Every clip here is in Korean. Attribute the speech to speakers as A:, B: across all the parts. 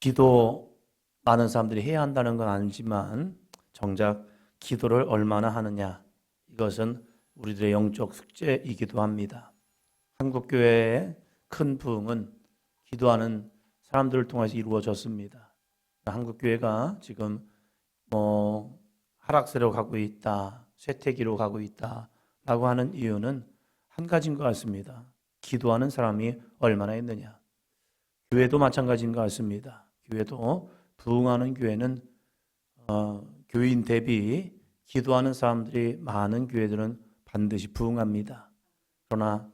A: 기도 많은 사람들이 해야 한다는 건 아니지만 정작 기도를 얼마나 하느냐, 이것은 우리들의 영적 숙제이기도 합니다. 한국교회의 큰 부흥은 기도하는 사람들을 통해서 이루어졌습니다. 한국교회가 지금 하락세로 가고 있다, 쇠퇴기로 가고 있다 라고 하는 이유는 한 가지인 것 같습니다. 기도하는 사람이 얼마나 있느냐. 교회도 마찬가지인 것 같습니다. 교회도 부흥하는 교회는 교인 대비 기도하는 사람들이 많은 교회들은 반드시 부흥합니다. 그러나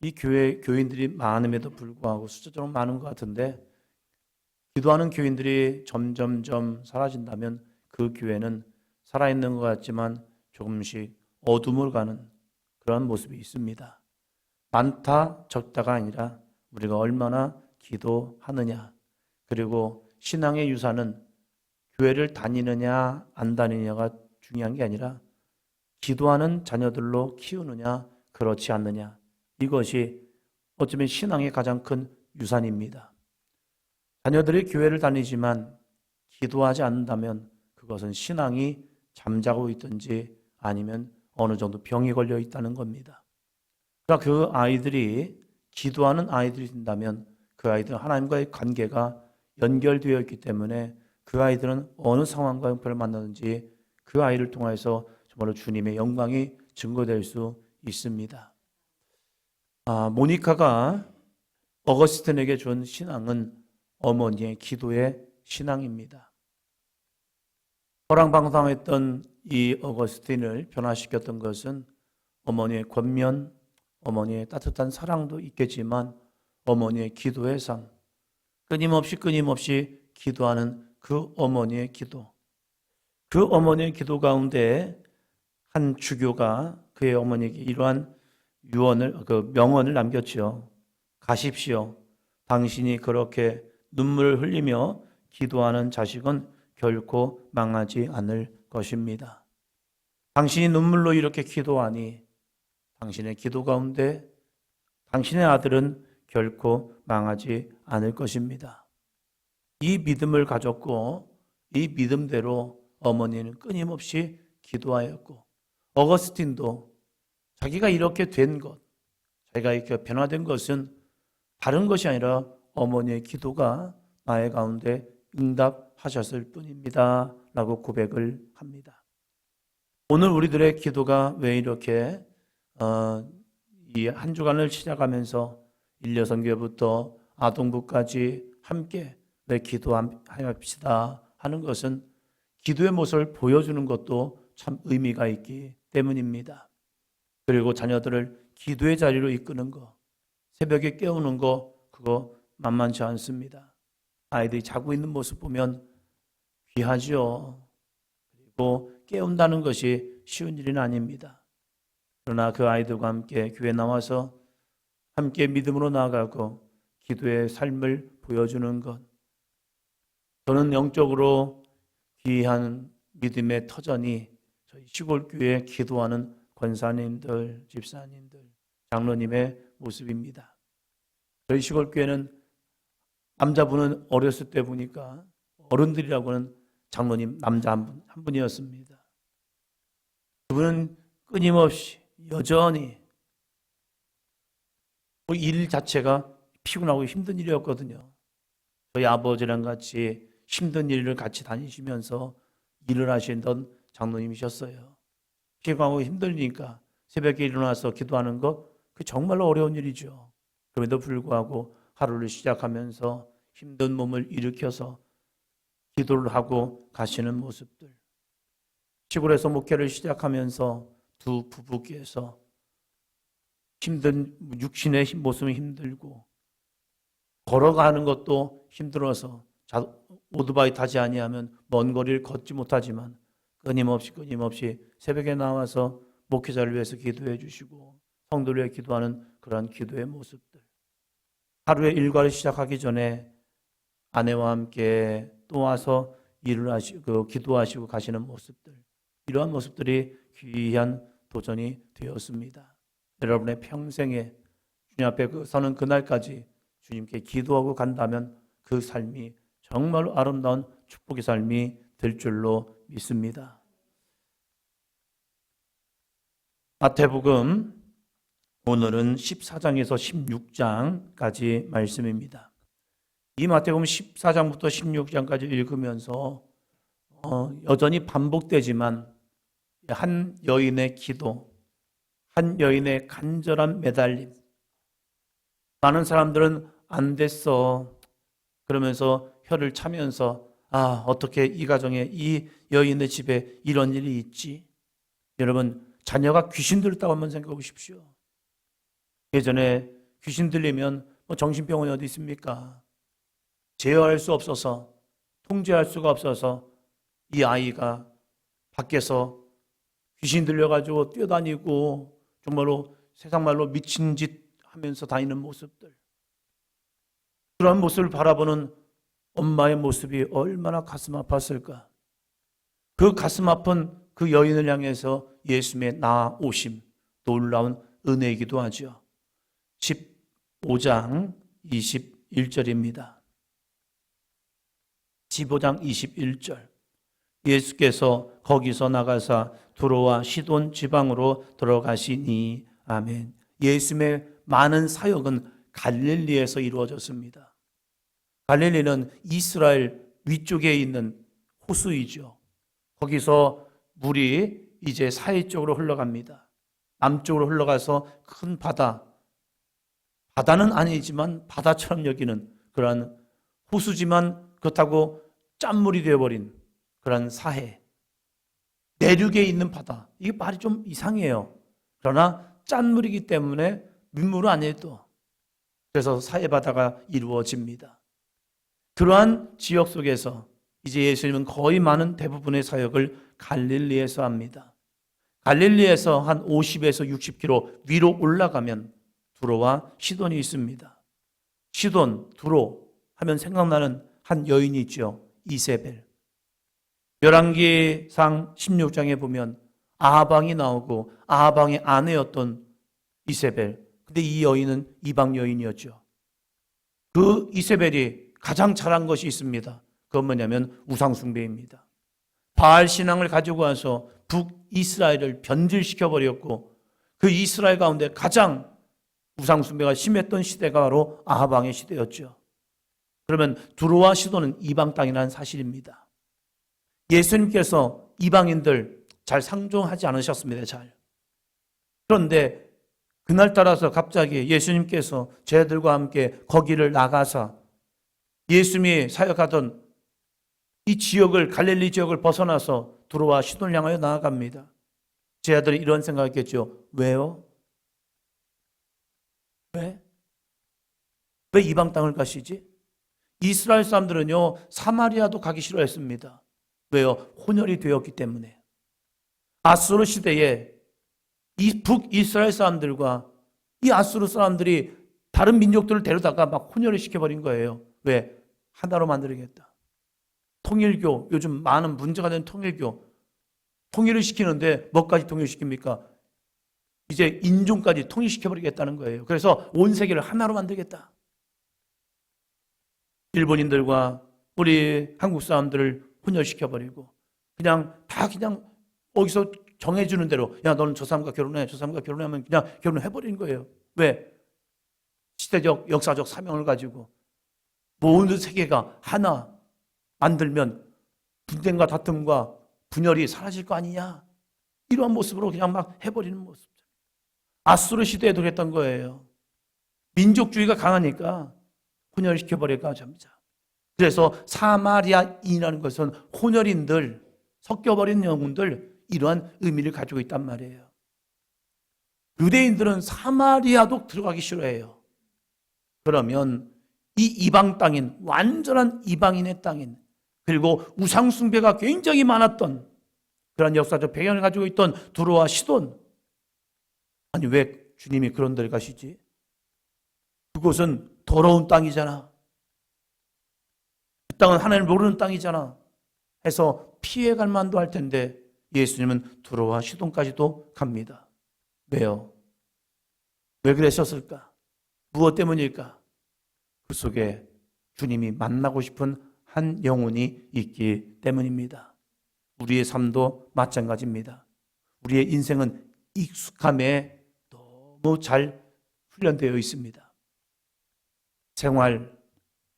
A: 이 교인들이 많음에도 불구하고 숫자적으로 많은 것 같은데 기도하는 교인들이 점점점 사라진다면 그 교회는 살아있는 것 같지만 조금씩 어둠으로 가는 그런 모습이 있습니다. 많다 적다가 아니라 우리가 얼마나 기도하느냐, 그리고 신앙의 유산은 교회를 다니느냐 안 다니느냐가 중요한 게 아니라 기도하는 자녀들로 키우느냐 그렇지 않느냐, 이것이 어쩌면 신앙의 가장 큰 유산입니다. 자녀들이 교회를 다니지만 기도하지 않는다면 그것은 신앙이 잠자고 있든지 아니면 어느 정도 병이 걸려 있다는 겁니다. 그러니까 그 아이들이 기도하는 아이들이 된다면 그 아이들은 하나님과의 관계가 연결되어 있기 때문에 그 아이들은 어느 상황과 형편을 만나든지 그 아이를 통해서 정말로 주님의 영광이 증거될 수 있습니다. 모니카가 어거스틴에게 준 신앙은 어머니의 기도의 신앙입니다. 허랑방탕했던 이 어거스틴을 변화시켰던 것은 어머니의 권면, 어머니의 따뜻한 사랑도 있겠지만 어머니의 기도의 삶, 끊임없이 기도하는 그 어머니의 기도, 그 어머니의 기도 가운데 한 주교가 그의 어머니에게 이러한 명언을 남겼죠. 가십시오. 당신이 그렇게 눈물을 흘리며 기도하는 자식은 결코 망하지 않을 것입니다. 당신이 눈물로 이렇게 기도하니 당신의 기도 가운데 당신의 아들은 결코 망하지 않을 것입니다. 이 믿음을 가졌고 이 믿음대로 어머니는 끊임없이 기도하였고, 어거스틴도 자기가 이렇게 된 것, 자기가 이렇게 변화된 것은 다른 것이 아니라 어머니의 기도가 나의 가운데 응답하셨을 뿐입니다 라고 고백을 합니다. 오늘 우리들의 기도가 왜 이렇게 이 한 주간을 시작하면서 일려선교부터 아동부까지 함께 기도합시다 하는 것은 기도의 모습을 보여주는 것도 참 의미가 있기 때문입니다. 그리고 자녀들을 기도의 자리로 이끄는 거, 새벽에 깨우는 거, 그거 만만치 않습니다. 아이들이 자고 있는 모습 보면 귀하죠. 그리고 깨운다는 것이 쉬운 일은 아닙니다. 그러나 그 아이들과 함께 교회 나와서 함께 믿음으로 나아가고 기도의 삶을 보여주는 것, 저는 영적으로 귀한 믿음의 터전이 저희 시골교회에 기도하는 권사님들, 집사님들, 장로님의 모습입니다. 저희 시골교회는 남자분은 어렸을 때 보니까 어른들이라고는 장로님 남자 한 분이었습니다. 그분은 끊임없이 여전히 일 자체가 피곤하고 힘든 일이었거든요. 저희 아버지랑 같이 힘든 일을 같이 다니시면서 일을 하시던 장로님이셨어요. 피곤하고 힘들니까 새벽에 일어나서 기도하는 것, 그 정말로 어려운 일이죠. 그럼에도 불구하고 하루를 시작하면서 힘든 몸을 일으켜서 기도를 하고 가시는 모습들. 시골에서 목회를 시작하면서 두 부부께서 힘든 육신의 모습이 힘들고 걸어가는 것도 힘들어서 오토바이 타지 아니하면 먼 거리를 걷지 못하지만 끊임없이 새벽에 나와서 목회자를 위해서 기도해 주시고 성도를 위해 기도하는 그러한 기도의 모습들. 하루의 일과를 시작하기 전에 아내와 함께 또 와서 일을 하시고 기도하시고 가시는 모습들, 이러한 모습들이 귀한 도전이 되었습니다. 여러분의 평생에 주님 앞에 서는 그날까지 주님께 기도하고 간다면 그 삶이 정말로 아름다운 축복의 삶이 될 줄로 믿습니다. 마태복음 오늘은 14장에서 16장까지 말씀입니다. 이 마태복음 14장부터 16장까지 읽으면서 여전히 반복되지만 한 여인의 기도, 한 여인의 간절한 매달림, 많은 사람들은 안 됐어 그러면서 혀를 차면서 어떻게 이 가정에 이 여인의 집에 이런 일이 있지? 여러분 자녀가 귀신 들었다고 한번 생각해 보십시오. 예전에 귀신 들리면 정신병원이 어디 있습니까? 제어할 수 없어서, 통제할 수가 없어서 이 아이가 밖에서 귀신 들려가지고 뛰어다니고 정말로 세상 말로 미친 짓 하면서 다니는 모습들, 그런 모습을 바라보는 엄마의 모습이 얼마나 가슴 아팠을까. 그 가슴 아픈 그 여인을 향해서 예수님의 나오심, 놀라운 은혜이기도 하죠. 15장 21절입니다. 15장 21절. 예수께서 거기서 나가사 두로와 시돈 지방으로 들어가시니. 아멘. 예수님의 많은 사역은 갈릴리에서 이루어졌습니다. 갈릴리는 이스라엘 위쪽에 있는 호수이죠. 거기서 물이 이제 사해 쪽으로 흘러갑니다. 남쪽으로 흘러가서 큰 바다는 아니지만 바다처럼 여기는 그러한 호수지만 그렇다고 짠물이 되어버린 그런 사해, 내륙에 있는 바다. 이게 말이 좀 이상해요. 그러나 짠물이기 때문에 민물은 아니에도 그래서 사해 바다가 이루어집니다. 그러한 지역 속에서 이제 예수님은 거의 많은 대부분의 사역을 갈릴리에서 합니다. 갈릴리에서 한 50에서 60km 위로 올라가면 두로와 시돈이 있습니다. 시돈, 두로 하면 생각나는 한 여인이 있죠. 이세벨. 열왕기상 16장에 보면 아하방이 나오고 아하방의 아내였던 이세벨. 근데 이 여인은 이방 여인이었죠. 그 이세벨이 가장 잘한 것이 있습니다. 그건 뭐냐면 우상숭배입니다. 바알 신앙을 가지고 와서 북이스라엘을 변질시켜버렸고 그 이스라엘 가운데 가장 우상숭배가 심했던 시대가 바로 아하방의 시대였죠. 그러면 두로와 시돈은 이방 땅이라는 사실입니다. 예수님께서 이방인들 잘 상종하지 않으셨습니다. 잘. 그런데 그날따라서 갑자기 예수님께서 제자들과 함께 거기를 나가서 예수님이 사역하던 이 지역을, 갈릴리 지역을 벗어나서 두로와 시돈을 향하여 나아갑니다. 제자들이 이런 생각했겠죠. 왜요? 왜 이방 땅을 가시지? 이스라엘 사람들은요, 사마리아도 가기 싫어했습니다. 왜요? 혼혈이 되었기 때문에. 아수르 시대에 이 북이스라엘 사람들과 이 아수르 사람들이 다른 민족들을 데려다가 막 혼혈을 시켜버린 거예요. 왜? 하나로 만들겠다. 통일교, 요즘 많은 문제가 된 통일교. 통일을 시키는데 뭐까지 통일시킵니까? 이제 인종까지 통일시켜버리겠다는 거예요. 그래서 온 세계를 하나로 만들겠다. 일본인들과 우리 한국 사람들을 혼혈시켜버리고 그냥 어디서 정해주는 대로 야 너는 저 사람과 결혼해, 저 사람과 결혼해 하면 그냥 결혼해버리는 거예요. 왜? 시대적 역사적 사명을 가지고 모든 세계가 하나 만들면 분쟁과 다툼과 분열이 사라질 거 아니냐. 이러한 모습으로 그냥 막 해버리는 모습. 아수르 시대에도 그랬던 거예요. 민족주의가 강하니까 혼혈시켜버릴까 합니다. 그래서 사마리아인이라는 것은 혼혈인들, 섞여버린 영혼들, 이러한 의미를 가지고 있단 말이에요. 유대인들은 사마리아도 들어가기 싫어해요. 그러면 이 이방 땅인, 완전한 이방인의 땅인, 그리고 우상숭배가 굉장히 많았던 그런 역사적 배경을 가지고 있던 두로와 시돈. 아니 왜 주님이 그런 데를 가시지? 그곳은 더러운 땅이잖아. 그 땅은 하나님을 모르는 땅이잖아. 해서 피해갈 만도 할 텐데 예수님은 두로와 시돈까지도 갑니다. 왜요? 왜 그러셨을까? 무엇 때문일까? 그 속에 주님이 만나고 싶은 한 영혼이 있기 때문입니다. 우리의 삶도 마찬가지입니다. 우리의 인생은 익숙함에 너무 잘 훈련되어 있습니다. 생활,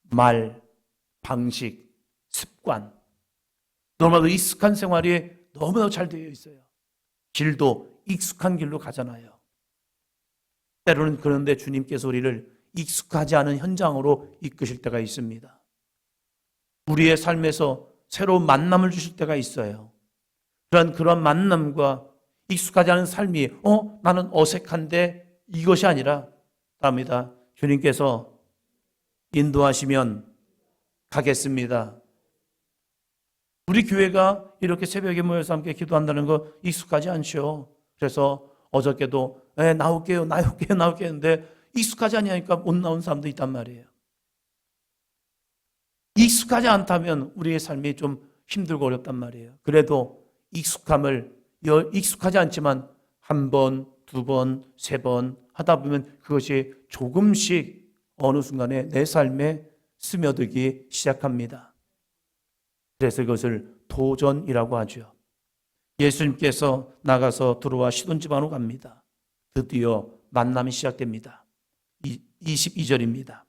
A: 말, 방식, 습관, 너무나도 익숙한 생활이 너무나도 잘 되어 있어요. 길도 익숙한 길로 가잖아요. 때로는 그런데 주님께서 우리를 익숙하지 않은 현장으로 이끄실 때가 있습니다. 우리의 삶에서 새로운 만남을 주실 때가 있어요. 그런 만남과 익숙하지 않은 삶이 나는 어색한데 이것이 아니라 답니다. 주님께서 인도하시면 가겠습니다. 우리 교회가 이렇게 새벽에 모여서 함께 기도한다는 거 익숙하지 않죠. 그래서 어저께도 나올게요 했는데 익숙하지 않으니까 못 나온 사람도 있단 말이에요. 익숙하지 않다면 우리의 삶이 좀 힘들고 어렵단 말이에요. 그래도 익숙하지 않지만 한 번, 두 번, 세 번 하다 보면 그것이 조금씩 어느 순간에 내 삶에 스며들기 시작합니다. 그래서 이것을 도전이라고 하죠. 예수님께서 나가서 들어와 시돈 집안으로 갑니다. 드디어 만남이 시작됩니다. 22절입니다.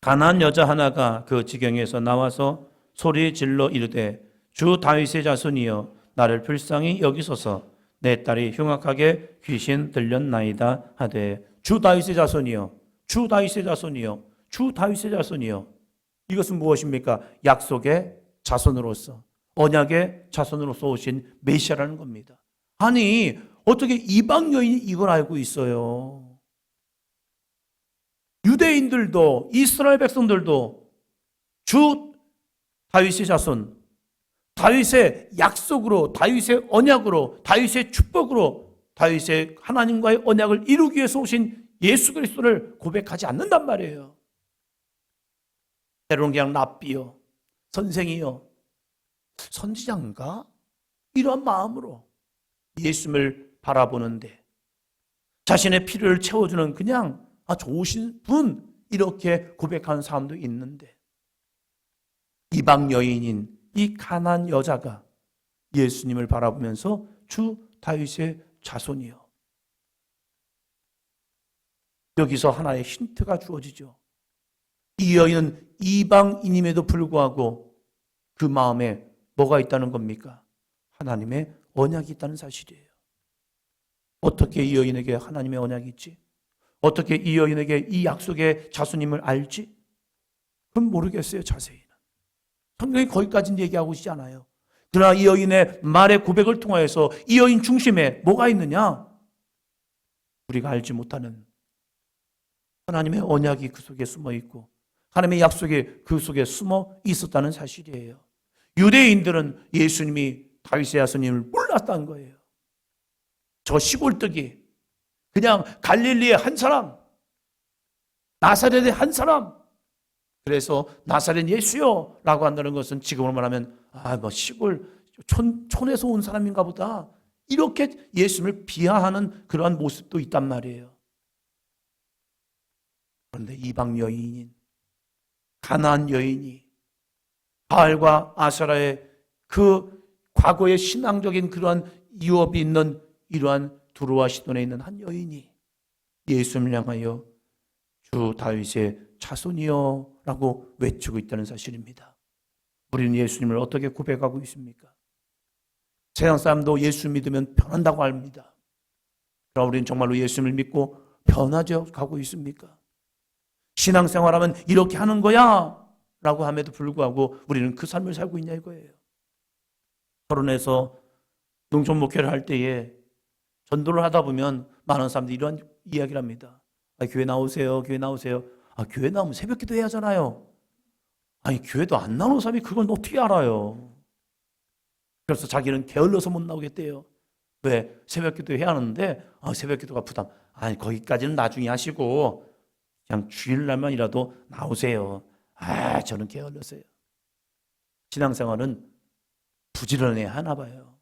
A: 가난한 여자 하나가 그 지경에서 나와서 소리 질러 이르되 주 다윗의 자손이여 나를 불쌍히 여기소서 내 딸이 흉악하게 귀신 들렸나이다 하되 주 다윗의 자손이여 주 다윗의 자손이여 주 다윗의 자손이여 이것은 무엇입니까? 약속의 자손으로서 언약의 자손으로서 오신 메시아라는 겁니다. 아니 어떻게 이방 여인이 이걸 알고 있어요? 유대인들도 이스라엘 백성들도 주 다윗의 자손, 다윗의 약속으로, 다윗의 언약으로, 다윗의 축복으로, 다윗의 하나님과의 언약을 이루기 위해서 오신 예수 그리스도를 고백하지 않는단 말이에요. 때로는 그냥 랍비요, 선생이요, 선지자인가? 이런 마음으로 예수님을 바라보는데 자신의 필요를 채워주는 그냥 좋으신 분 이렇게 고백하는 사람도 있는데 이방 여인인 이 가난한 여자가 예수님을 바라보면서 주 다윗의 자손이요. 여기서 하나의 힌트가 주어지죠. 이 여인은 이방인임에도 불구하고 그 마음에 뭐가 있다는 겁니까? 하나님의 언약이 있다는 사실이에요. 어떻게 이 여인에게 하나님의 언약이 있지? 어떻게 이 여인에게 이 약속의 자손임을 알지? 그건 모르겠어요, 자세히는. 성경이 거기까지는 얘기하고 있지 않아요. 그러나 이 여인의 말의 고백을 통하여서 이 여인 중심에 뭐가 있느냐? 우리가 알지 못하는 하나님의 언약이 그 속에 숨어 있고 하나님의 약속이 그 속에 숨어 있었다는 사실이에요. 유대인들은 예수님이 다윗의 자손임을 몰랐다는 거예요. 저 시골뜨기, 그냥 갈릴리의 한 사람, 나사렛의 한 사람, 그래서 나사렛 예수요 라고 한다는 것은 지금으로 말하면 시골 촌에서 온 사람인가 보다 이렇게 예수님을 비하하는 그러한 모습도 있단 말이에요. 그런데 이방 여인인 가나안 여인이 바알과 아세라의 그 과거의 신앙적인 그러한 유업이 있는 이러한 두로와 시돈에 있는 한 여인이 예수님을 향하여 주 다윗의 자손이여 라고 외치고 있다는 사실입니다. 우리는 예수님을 어떻게 고백하고 있습니까? 세상 사람도 예수 믿으면 변한다고 합니다. 그러나 우리는 정말로 예수님을 믿고 변하져 가고 있습니까? 신앙생활하면 이렇게 하는 거야 라고 함에도 불구하고 우리는 그 삶을 살고 있냐 이거예요. 결혼해서 농촌 목회를 할 때에 전도를 하다 보면 많은 사람들이 이런 이야기를 합니다. 교회 나오세요, 교회 나오세요. 교회 나오면 새벽 기도 해야 하잖아요. 교회도 안 나오는 사람이 그걸 어떻게 알아요? 그래서 자기는 게을러서 못 나오겠대요. 왜? 새벽 기도 해야 하는데 새벽 기도가 부담. 거기까지는 나중에 하시고 그냥 주일날만이라도 나오세요. 저는 게을러서요. 신앙생활은 부지런해야 하나 봐요.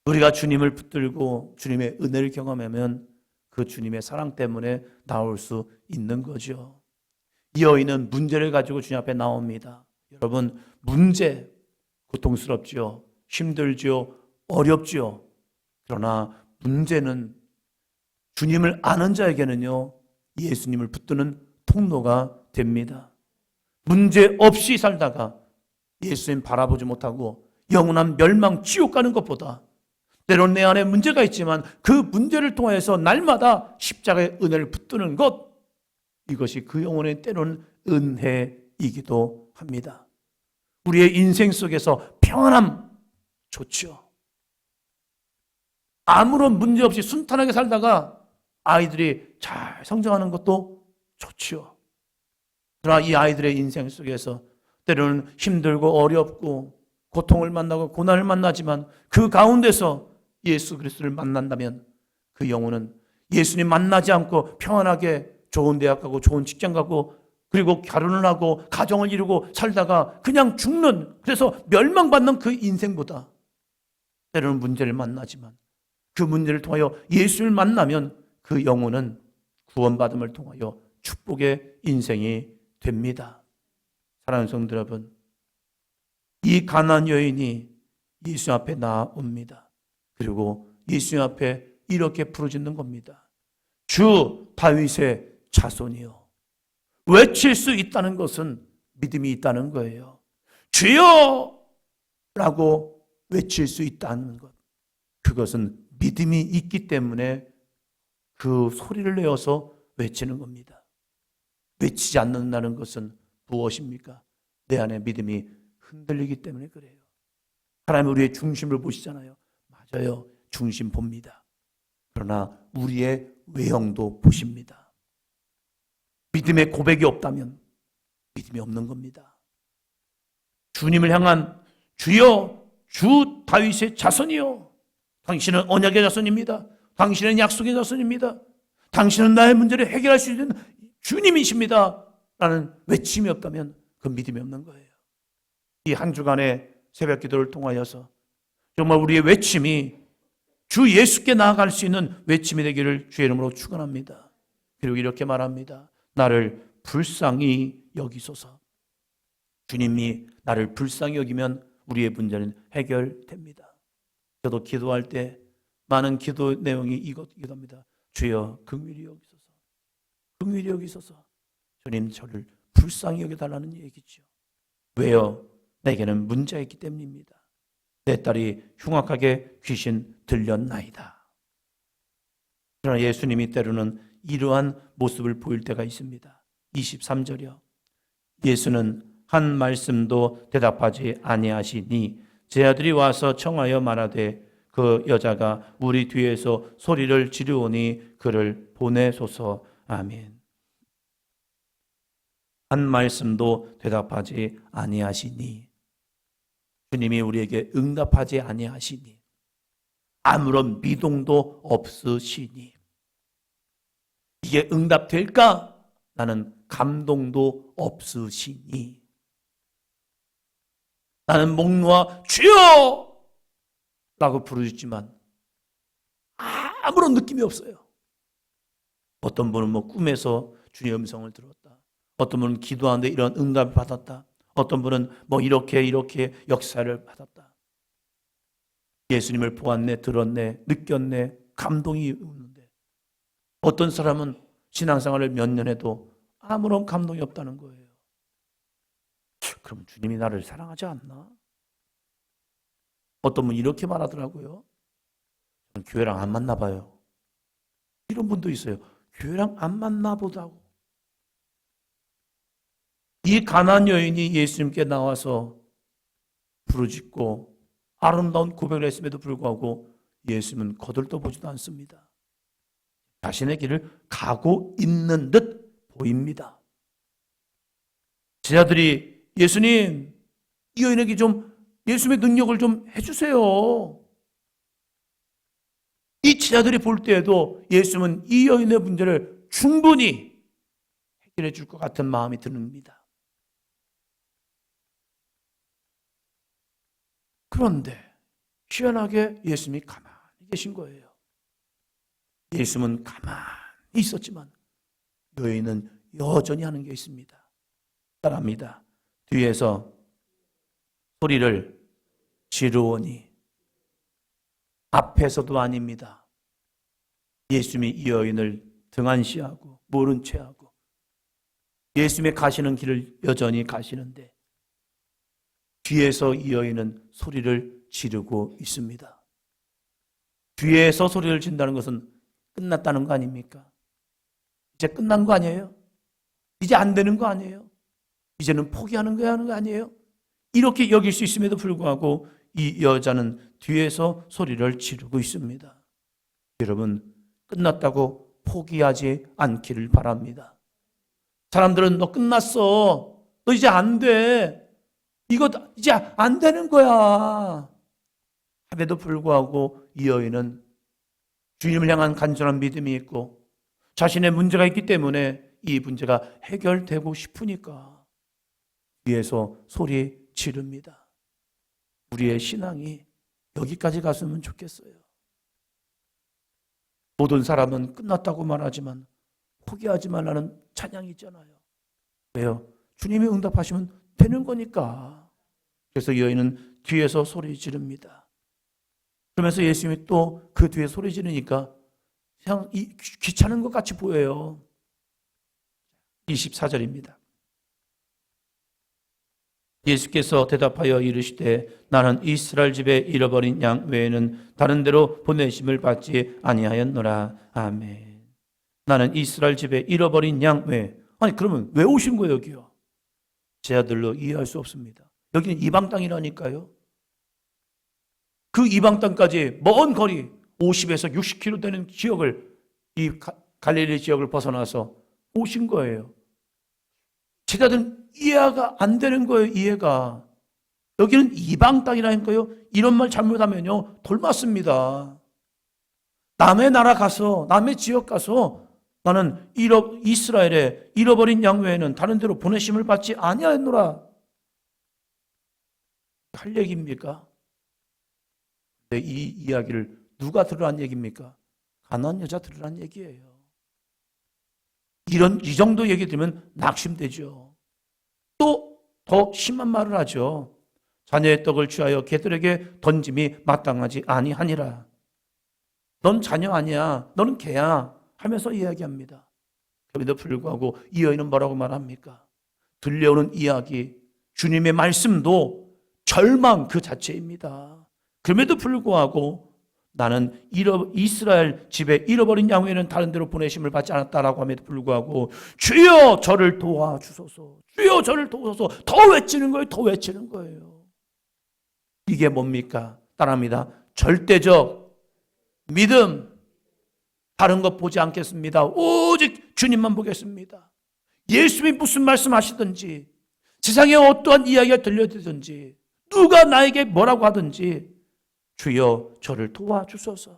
A: 우리가 주님을 붙들고 주님의 은혜를 경험하면 그 주님의 사랑 때문에 나올 수 있는 거죠. 이 여인은 문제를 가지고 주님 앞에 나옵니다. 여러분, 문제 고통스럽죠. 힘들죠. 어렵죠. 그러나 문제는 주님을 아는 자에게는요, 예수님을 붙드는 통로가 됩니다. 문제 없이 살다가 예수님 바라보지 못하고 영원한 멸망, 지옥 가는 것보다 때론 내 안에 문제가 있지만 그 문제를 통해서 날마다 십자가의 은혜를 붙드는 것, 이것이 그 영혼의 때로는 은혜이기도 합니다. 우리의 인생 속에서 평안함 좋죠. 아무런 문제 없이 순탄하게 살다가 아이들이 잘 성장하는 것도 좋죠. 그러나 이 아이들의 인생 속에서 때로는 힘들고 어렵고 고통을 만나고 고난을 만나지만 그 가운데서 예수 그리스도를 만난다면 그 영혼은 예수님 만나지 않고 평안하게 좋은 대학 가고 좋은 직장 가고 그리고 결혼을 하고 가정을 이루고 살다가 그냥 죽는, 그래서 멸망받는 그 인생보다 때로는 문제를 만나지만 그 문제를 통하여 예수를 만나면 그 영혼은 구원받음을 통하여 축복의 인생이 됩니다. 사랑하는 성도 여러분, 이 가나안 여인이 예수 앞에 나옵니다. 그리고 예수 앞에 이렇게 부르짖는 겁니다. 주 다윗의 자손이요. 외칠 수 있다는 것은 믿음이 있다는 거예요. 주여! 라고 외칠 수 있다는 것, 그것은 믿음이 있기 때문에 그 소리를 내어서 외치는 겁니다. 외치지 않는다는 것은 무엇입니까? 내 안에 믿음이 흔들리기 때문에 그래요. 하나님은 우리의 중심을 보시잖아요. 맞아요. 중심 봅니다. 그러나 우리의 외형도 보십니다. 믿음의 고백이 없다면 믿음이 없는 겁니다. 주님을 향한 주여, 주 다윗의 자손이요. 당신은 언약의 자손입니다. 당신은 약속의 자손입니다. 당신은 나의 문제를 해결할 수 있는 주님이십니다. 라는 외침이 없다면 그 믿음이 없는 거예요. 이 한 주간의 새벽 기도를 통하여서 정말 우리의 외침이 주 예수께 나아갈 수 있는 외침이 되기를 주의 이름으로 축원합니다. 그리고 이렇게 말합니다. 나를 불쌍히 여기소서. 주님이 나를 불쌍히 여기면 우리의 문제는 해결됩니다. 저도 기도할 때 많은 기도 내용이 이겁니다. 주여 긍휼히 여기소서. 긍휼히 여기소서. 주님 저를 불쌍히 여겨달라는 얘기죠. 왜요? 내게는 문제가 있기 때문입니다. 내 딸이 흉악하게 귀신 들렸나이다. 그러나 예수님이 때로는 이러한 모습을 보일 때가 있습니다. 23절이요. 예수는 한 말씀도 대답하지 아니하시니 제 아들이 와서 청하여 말하되 그 여자가 우리 뒤에서 소리를 지르오니 그를 보내소서. 아멘. 한 말씀도 대답하지 아니하시니, 주님이 우리에게 응답하지 아니하시니, 아무런 미동도 없으시니, 이게 응답될까? 나는 감동도 없으시니, 나는 목 놓아 주여! 라고 부르짖지만 아무런 느낌이 없어요. 어떤 분은 꿈에서 주님의 음성을 들었다. 어떤 분은 기도하는데 이런 응답을 받았다. 어떤 분은 이렇게 역사를 받았다. 예수님을 보았네, 들었네, 느꼈네, 감동이 없는데 어떤 사람은 신앙생활을 몇 년 해도 아무런 감동이 없다는 거예요. 그럼 주님이 나를 사랑하지 않나? 어떤 분이 이렇게 말하더라고요. 저는 교회랑 안 맞나 봐요. 이런 분도 있어요. 교회랑 안 맞나 보다고. 이 가나안 여인이 예수님께 나와서 부르짖고 아름다운 고백을 했음에도 불구하고 예수님은 거들떠보지도 않습니다. 자신의 길을 가고 있는 듯 보입니다. 제자들이 예수님, 이 여인에게 좀 예수님의 능력을 좀 해주세요. 이 제자들이 볼 때에도 예수님은 이 여인의 문제를 충분히 해결해 줄 것 같은 마음이 듭니다. 그런데 희한하게 예수님이 가만히 계신 거예요. 예수님은 가만히 있었지만 여인은 여전히 하는 게 있습니다. 따라합니다. 뒤에서 소리를 지르오니. 앞에서도 아닙니다. 예수님이 이 여인을 등한시하고 모른 채하고 예수님의 가시는 길을 여전히 가시는데 뒤에서 이 여인은 소리를 지르고 있습니다. 뒤에서 소리를 지른다는 것은 끝났다는 거 아닙니까? 이제 끝난 거 아니에요? 이제 안 되는 거 아니에요? 이제는 포기하는 거 아니에요? 이렇게 여길 수 있음에도 불구하고 이 여자는 뒤에서 소리를 지르고 있습니다. 여러분, 끝났다고 포기하지 않기를 바랍니다. 사람들은 너 끝났어. 너 이제 안 돼. 이거 이제 안 되는 거야. 함에도 불구하고 이 여인은 주님을 향한 간절한 믿음이 있고 자신의 문제가 있기 때문에 이 문제가 해결되고 싶으니까 뒤에서 소리 지릅니다. 우리의 신앙이 여기까지 갔으면 좋겠어요. 모든 사람은 끝났다고 말하지만 포기하지 말라는 찬양이 있잖아요. 왜요? 주님이 응답하시면 되는 거니까. 그래서 여인은 뒤에서 소리 지릅니다. 그러면서 예수님이 또 그 뒤에 소리 지르니까 그냥 귀찮은 것 같이 보여요. 24절입니다. 예수께서 대답하여 이르시되 나는 이스라엘 집에 잃어버린 양 외에는 다른 데로 보내심을 받지 아니하였노라. 아멘. 나는 이스라엘 집에 잃어버린 양 외에. 아니 그러면 왜 오신 거예요 여기요? 제 아들로 이해할 수 없습니다. 여기는 이방 땅이라니까요. 그 이방 땅까지 먼 거리 50에서 60km 되는 지역을 이 갈릴리 지역을 벗어나서 오신 거예요. 제자들은 이해가 안 되는 거예요. 이해가. 여기는 이방 땅이라니까요. 이런 말 잘못하면요 돌맞습니다. 남의 나라 가서 남의 지역 가서 나는 이스라엘에 잃어버린 양 외에는 다른 데로 보내심을 받지 아니하였노라. 할 얘기입니까? 근데 이 이야기를 누가 들으란 얘기입니까? 가난한 여자 들으란 얘기예요. 이 정도 얘기 들으면 낙심되죠. 또 더 심한 말을 하죠. 자녀의 떡을 취하여 개들에게 던짐이 마땅하지 아니하니라. 넌 자녀 아니야. 너는 개야. 하면서 이야기합니다. 그럼에도 불구하고 이 여인은 뭐라고 말합니까? 들려오는 이야기, 주님의 말씀도 절망 그 자체입니다. 그럼에도 불구하고 나는 이스라엘 집에 잃어버린 양 외에는 다른 데로 보내심을 받지 않았다라고 함에도 불구하고 주여 저를 도와주소서, 주여 저를 도와주소서 더 외치는 거예요. 더 외치는 거예요. 이게 뭡니까? 따라합니다. 절대적 믿음. 다른 것 보지 않겠습니다. 오직 주님만 보겠습니다. 예수님이 무슨 말씀하시든지 세상에 어떠한 이야기가 들려드든지 누가 나에게 뭐라고 하든지 주여 저를 도와주소서.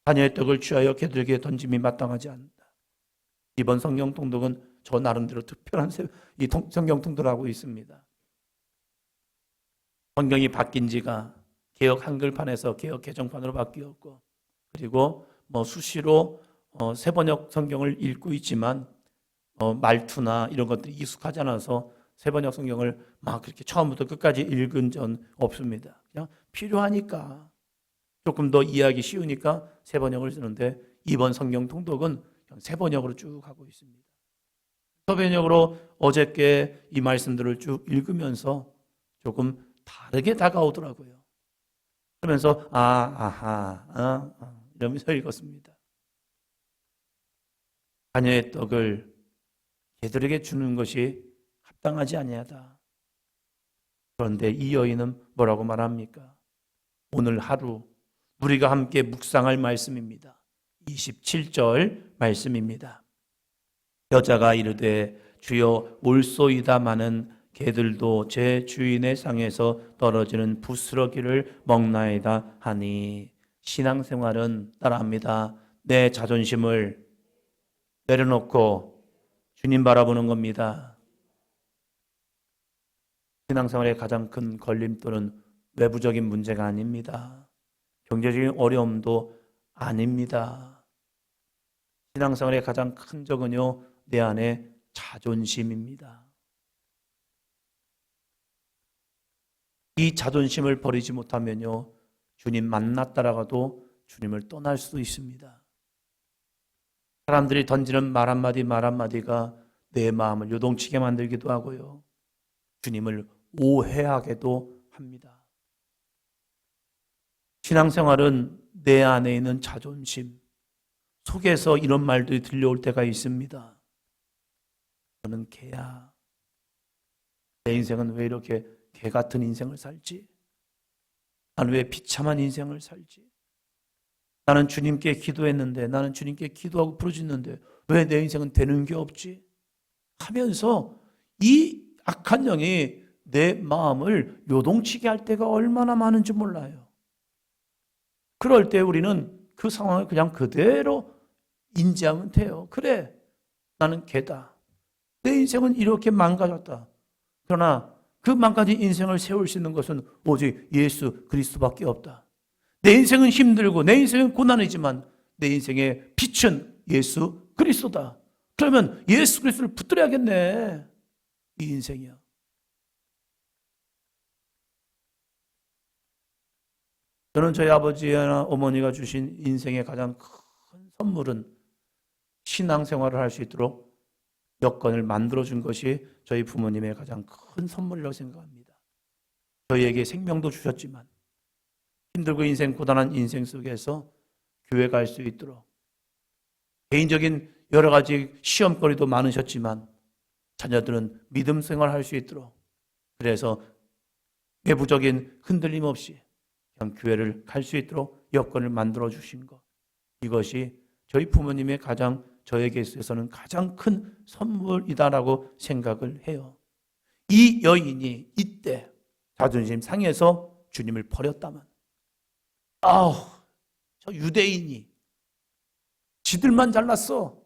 A: 자녀의 떡을 취하여 개들에게 던짐이 마땅하지 않는다. 이번 성경 통독은 저 나름대로 특별한 이 성경 통독을 하고 있습니다. 성경이 바뀐 지가 개역 한글판에서 개역 개정판으로 바뀌었고 그리고 수시로 세번역 성경을 읽고 있지만 말투나 이런 것들이 익숙하지 않아서 세번역 성경을 막 그렇게 처음부터 끝까지 읽은 적 없습니다. 그냥 필요하니까 조금 더 이해하기 쉬우니까 세번역을 쓰는데 이번 성경 통독은 그냥 세번역으로 쭉 하고 있습니다. 세번역으로 어저께 이 말씀들을 쭉 읽으면서 조금 다르게 다가오더라고요. 그러면서 이러면서 읽었습니다. 자녀의 떡을 개들에게 주는 것이 합당하지 아니하다. 그런데 이 여인은 뭐라고 말합니까? 오늘 하루 우리가 함께 묵상할 말씀입니다. 27절 말씀입니다. 여자가 이르되 주여 올소이다마는 개들도 제 주인의 상에서 떨어지는 부스러기를 먹나이다 하니. 신앙생활은 따라합니다. 내 자존심을 내려놓고 주님 바라보는 겁니다. 신앙생활의 가장 큰 걸림돌은 외부적인 문제가 아닙니다. 경제적인 어려움도 아닙니다. 신앙생활의 가장 큰 적은요, 내 안에 자존심입니다. 이 자존심을 버리지 못하면요, 주님 만났다라가도 주님을 떠날 수도 있습니다. 사람들이 던지는 말 한마디가 내 마음을 요동치게 만들기도 하고요, 주님을 오해하게도 합니다. 신앙생활은 내 안에 있는 자존심 속에서 이런 말들이 들려올 때가 있습니다. 너는 개야. 내 인생은 왜 이렇게 개 같은 인생을 살지? 나는 왜 비참한 인생을 살지? 나는 주님께 기도했는데, 나는 주님께 기도하고 부르짖는데 왜 내 인생은 되는 게 없지? 하면서 이 악한 영이 내 마음을 요동치게 할 때가 얼마나 많은지 몰라요. 그럴 때 우리는 그 상황을 그냥 그대로 인지하면 돼요. 그래, 나는 개다. 내 인생은 이렇게 망가졌다. 그러나 그 망가진 인생을 세울 수 있는 것은 오직 예수 그리스도밖에 없다. 내 인생은 힘들고 내 인생은 고난이지만 내 인생의 빛은 예수 그리스도다. 그러면 예수 그리스도를 붙들어야겠네. 이 인생이야. 저는 저희 아버지나 어머니가 주신 인생의 가장 큰 선물은 신앙생활을 할 수 있도록 여건을 만들어준 것이 저희 부모님의 가장 큰 선물이라고 생각합니다. 저희에게 생명도 주셨지만 힘들고 고단한 인생 속에서 교회 갈 수 있도록, 개인적인 여러 가지 시험거리도 많으셨지만 자녀들은 믿음 생활할 수 있도록, 그래서 내부적인 흔들림 없이 그냥 교회를 갈 수 있도록 여건을 만들어 주신 것, 이것이 저희 부모님의 저에게 있어서는 가장 큰 선물이다라고 생각을 해요. 이 여인이 이때 자존심 상해서 주님을 버렸다면, 저 유대인이 지들만 잘났어.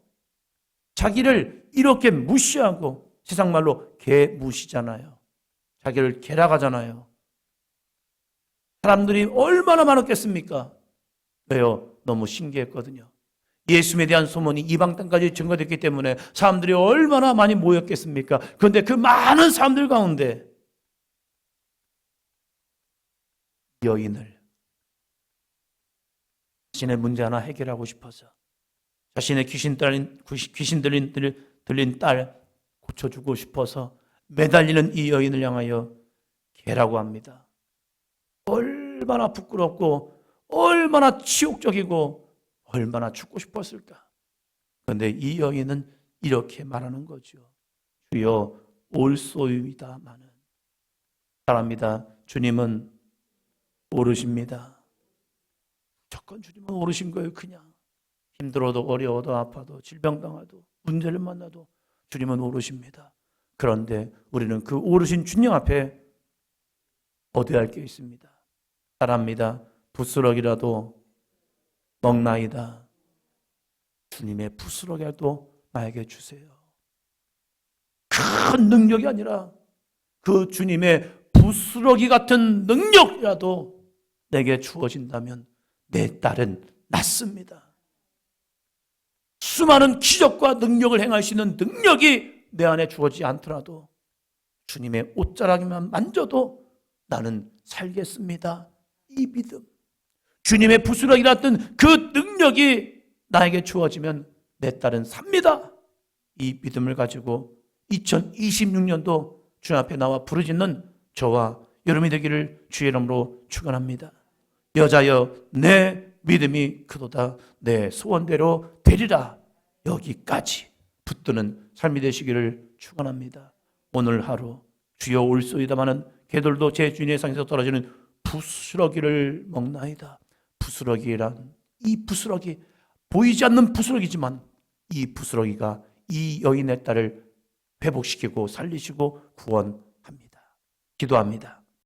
A: 자기를 이렇게 무시하고, 세상 말로 개무시잖아요. 자기를 개라가잖아요. 사람들이 얼마나 많았겠습니까? 왜요? 너무 신기했거든요. 예수님에 대한 소문이 이방 땅까지 증거됐기 때문에 사람들이 얼마나 많이 모였겠습니까? 그런데 그 많은 사람들 가운데 여인을 자신의 문제 하나 해결하고 싶어서 자신의 귀신 들린 딸 고쳐주고 싶어서 매달리는 이 여인을 향하여 개라고 합니다. 얼마나 부끄럽고 얼마나 치욕적이고 얼마나 죽고 싶었을까. 그런데 이 여인은 이렇게 말하는 거죠. 주여 올소이다마는. 사랑합니다. 주님은 오르십니다. 무조건 주님은 오르신 거예요. 그냥 힘들어도 어려워도 아파도 질병당해도 문제를 만나도 주님은 오르십니다. 그런데 우리는 그 오르신 주님 앞에 얻어야 할 게 있습니다. 사랑합니다. 부스럭이라도 먹나이다. 주님의 부스럭이라도 나에게 주세요. 큰 능력이 아니라 그 주님의 부스러기 같은 능력이라도 내게 주어진다면 내 딸은 낫습니다. 수많은 기적과 능력을 행할 수 있는 능력이 내 안에 주어지지 않더라도 주님의 옷자락만 만져도 나는 살겠습니다. 이 믿음, 주님의 부스러기 같은 그 능력이 나에게 주어지면 내 딸은 삽니다. 이 믿음을 가지고 2026년도 주 앞에 나와 부르짖는 저와 여러분이 되기를 주의 이름으로 축원합니다. 여자여 내 믿음이 크도다. 내 소원대로 되리라. 여기까지 붙드는 삶이 되시기를 축원합니다. 오늘 하루 주여 올소이다마는 개들도 제 주인의 상에서 떨어지는 부스러기를 먹나이다. 부스러기란 이 부스러기, 보이지 않는 부스러기지만 이 부스러기가 이 여인의 딸을 회복시키고 살리시고 구원합니다. 기도합니다.